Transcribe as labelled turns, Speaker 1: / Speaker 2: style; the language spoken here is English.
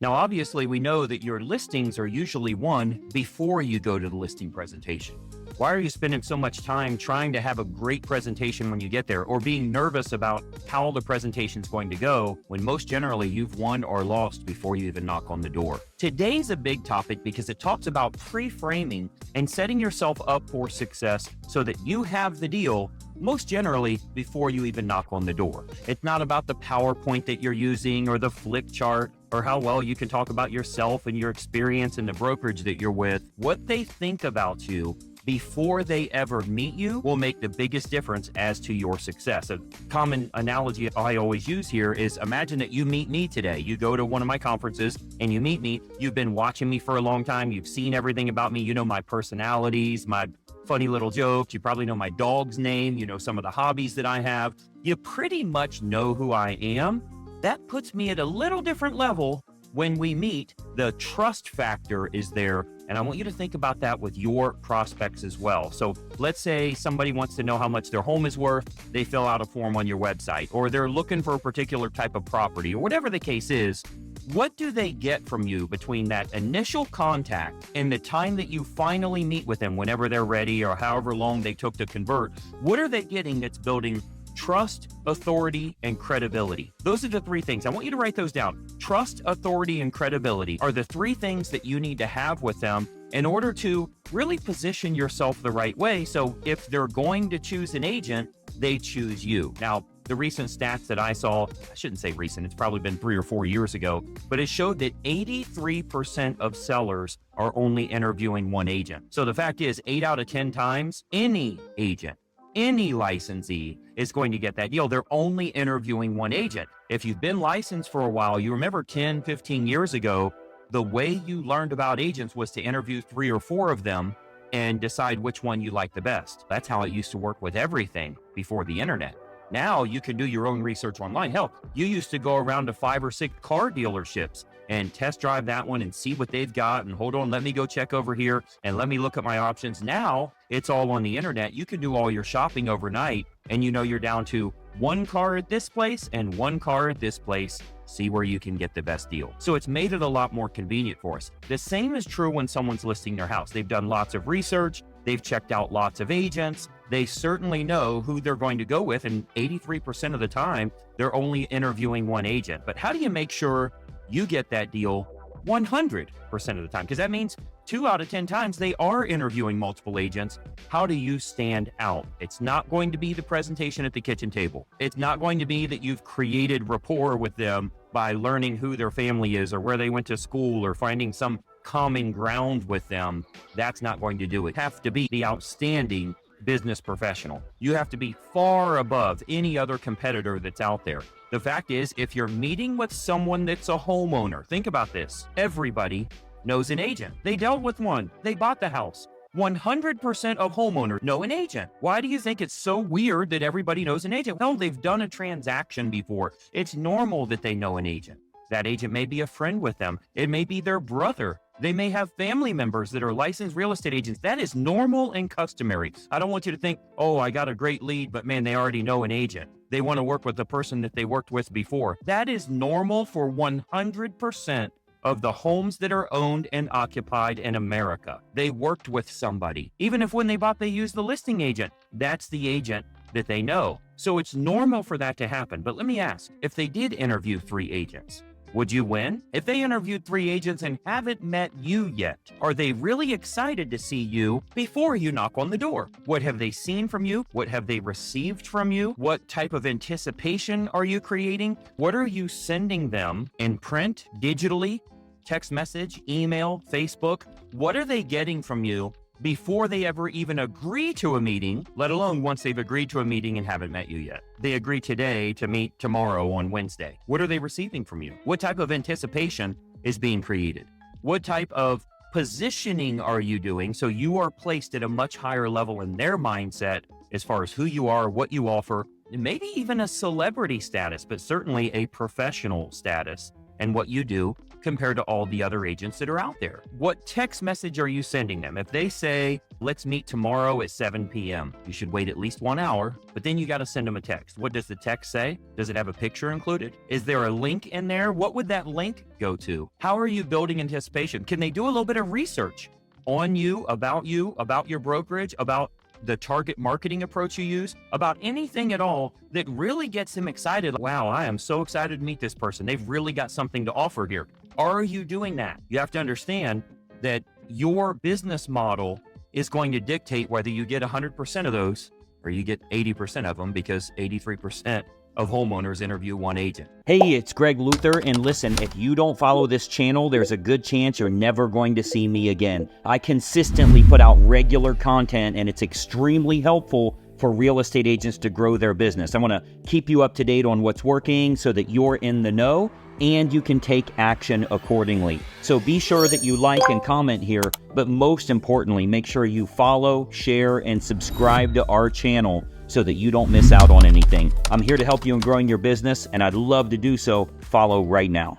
Speaker 1: Now, obviously, we know that your listings are usually won before you go to the listing presentation. Why are you spending so much time trying to have a great presentation when you get there, or being nervous about how the presentation is going to go when most generally you've won or lost before you even knock on the door? Today's a big topic because it talks about pre-framing and setting yourself up for success so that you have the deal most generally before you even knock on the door. It's not about the PowerPoint that you're using or the flick chart or how well you can talk about yourself and your experience in the brokerage that you're with. What they think about you before they ever meet you will make the biggest difference as to your success. A common analogy I always use here is, imagine that you meet me today. You go to one of my conferences and you meet me. You've been watching me for a long time. You've seen everything about me. You know my personalities, my funny little jokes. You probably know my dog's name. You know some of the hobbies that I have. You pretty much know who I am. That puts me at a little different level when we meet. The trust factor is there. And I want you to think about that with your prospects as well. So let's say somebody wants to know how much their home is worth. They fill out a form on your website, or they're looking for a particular type of property, or whatever the case is. What do they get from you between that initial contact and the time that you finally meet with them, whenever they're ready or however long they took to convert? What are they getting that's building trust, authority, and credibility? Those are the three things. I want you to write those down. Trust, authority, and credibility are the three things that you need to have with them in order to really position yourself the right way. So if they're going to choose an agent, they choose you. Now, the recent stats that I saw, I shouldn't say recent, it's probably been 3 or 4 years ago, but it showed that 83% of sellers are only interviewing one agent. So the fact is, 8 out of 10 times, any agent, any licensee is going to get that deal. They're only interviewing one agent. If you've been licensed for a while, you remember 10, 15 years ago, the way you learned about agents was to interview 3 or 4 of them and decide which one you like the best. That's how it used to work with everything before the internet. Now you can do your own research online. Hell, you used to go around to 5 or 6 car dealerships and test drive that one and see what they've got. And hold on, let me go check over here and let me look at my options. Now it's all on the internet. You can do all your shopping overnight, and you know you're down to 1 car at this place and 1 car at this place. See where you can get the best deal. So it's made it a lot more convenient for us. The same is true when someone's listing their house. They've done lots of research. They've checked out lots of agents. They certainly know who they're going to go with. And 83% of the time, they're only interviewing one agent. But how do you make sure you get that deal 100% of the time? Because that means 2 out of 10 times they are interviewing multiple agents. How do you stand out? It's not going to be the presentation at the kitchen table. It's not going to be that you've created rapport with them by learning who their family is or where they went to school or finding some common ground with them. That's not going to do it. You have to be the outstanding business professional. You have to be far above any other competitor that's out there. The fact is, if you're meeting with someone that's a homeowner, think about this. Everybody knows an agent. They dealt with one. They bought the house. 100% of homeowners know an agent. Why do you think it's so weird that everybody knows an agent? Well, they've done a transaction before. It's normal that they know an agent. That agent may be a friend with them. It may be their brother. They may have family members that are licensed real estate agents. That is normal and customary. I don't want you to think, oh, I got a great lead, but man, they already know an agent. They want to work with the person that they worked with before. That is normal for 100% of the homes that are owned and occupied in America. They worked with somebody. Even if when they bought, they used the listing agent, that's the agent that they know. So it's normal for that to happen. But let me ask, if they did interview 3 agents, would you win? If they interviewed 3 agents and haven't met you yet, are they really excited to see you before you knock on the door? What have they seen from you? What have they received from you? What type of anticipation are you creating? What are you sending them in print, digitally, text message, email, Facebook? What are they getting from you before they ever even agree to a meeting, let alone once they've agreed to a meeting and haven't met you yet? They agree today to meet tomorrow on Wednesday. What are they receiving from you? What type of anticipation is being created? What type of positioning are you doing so you are placed at a much higher level in their mindset as far as who you are, what you offer, and maybe even a celebrity status, but certainly a professional status, and what you do compared to all the other agents that are out there. What text message are you sending them? If they say, let's meet tomorrow at 7 p.m., you should wait at least 1 hour, but then you got to send them a text. What does the text say? Does it have a picture included? Is there a link in there? What would that link go to? How are you building anticipation? Can they do a little bit of research on you, about your brokerage, about the target marketing approach you use, about anything at all that really gets them excited? Wow, I am so excited to meet this person. They've really got something to offer here. Are you doing that? You have to understand that your business model is going to dictate whether you get 100% of those or you get 80% of them, because 83% of homeowners interview one agent.
Speaker 2: Hey, it's Greg Luther, and listen, if you don't follow this channel, there's a good chance you're never going to see me again. I consistently put out regular content, and it's extremely helpful for real estate agents to grow their business. I want to keep you up to date on what's working so that you're in the know and you can take action accordingly. So be sure that you like and comment here, but most importantly, make sure you follow, share, and subscribe to our channel so that you don't miss out on anything. I'm here to help you in growing your business, and I'd love to do so. Follow right now.